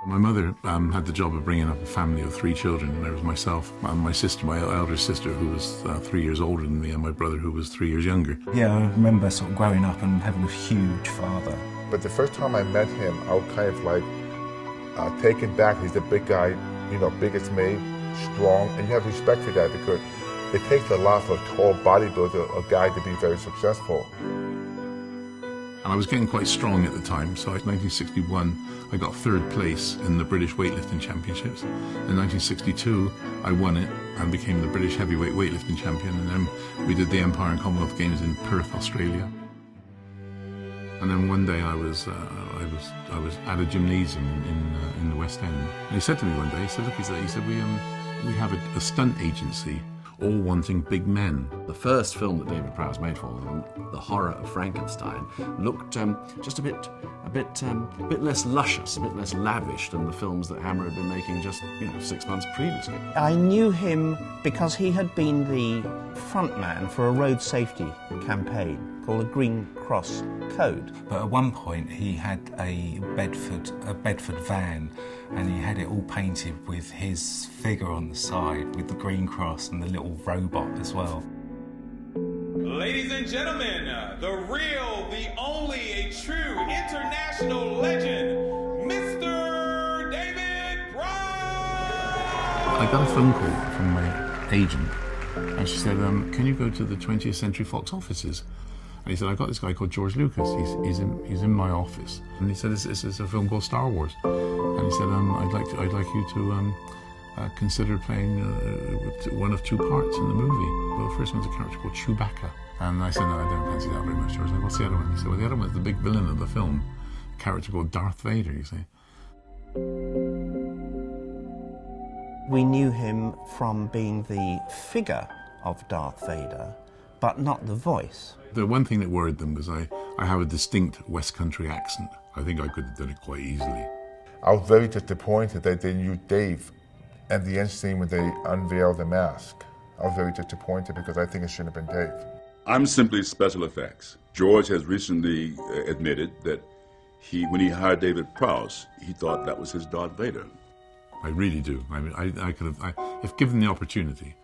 My mother had the job of bringing up a family of 3 children. There was myself, my sister, my elder sister, who was 3 years older than me, and my brother, who was 3 years younger. Yeah, I remember sort of growing up and having a huge father. But the first time I met him, I was kind of like taken back. He's a big guy, you know, big as me, strong, and you have respect for that because it takes a lot for a tall bodybuilder, a guy to be very successful. And I was getting quite strong at the time, so in 1961 I got 3rd place in the British Weightlifting Championships. In 1962 I won it and became the British Heavyweight Weightlifting Champion, and then we did the Empire and Commonwealth Games in Perth, Australia. And then one day I was at a gymnasium in the West End, and he said to me one day, he said, look, he said we have a stunt agency, all wanting big men. The first film that David Prowse made for them, The Horror of Frankenstein, looked just a bit less luscious, a bit less lavish than the films that Hammer had been making just 6 months previously. I knew him because he had been the frontman for a road safety campaign called the Green Cross Code. But at one point he had a Bedford van, and he had it all painted with his figure on the side with the green cross and the little robot as well. Ladies and gentlemen, the real, the only, a true international legend, Mr. David Prowse! I got a phone call from my agent, and she said, can you go to the 20th Century Fox offices? And he said, I've got this guy called George Lucas. He's in my office. And he said, this is a film called Star Wars. And he said, I'd like you to consider playing one of 2 parts in the movie. Well, the first one's a character called Chewbacca. And I said, no, I don't fancy that very much, George. I said, what's the other one? He said, well, the other one's the big villain of the film, a character called Darth Vader, you see. We knew him from being the figure of Darth Vader, but not the voice. The one thing that worried them was I have a distinct West Country accent. I think I could have done it quite easily. I was very disappointed that they knew Dave and the end scene when they unveiled the mask. I was very disappointed because I think it shouldn't have been Dave. I'm simply special effects. George has recently admitted that when he hired David Prowse, he thought that was his Darth Vader. I really do. I mean, I could have, if given the opportunity,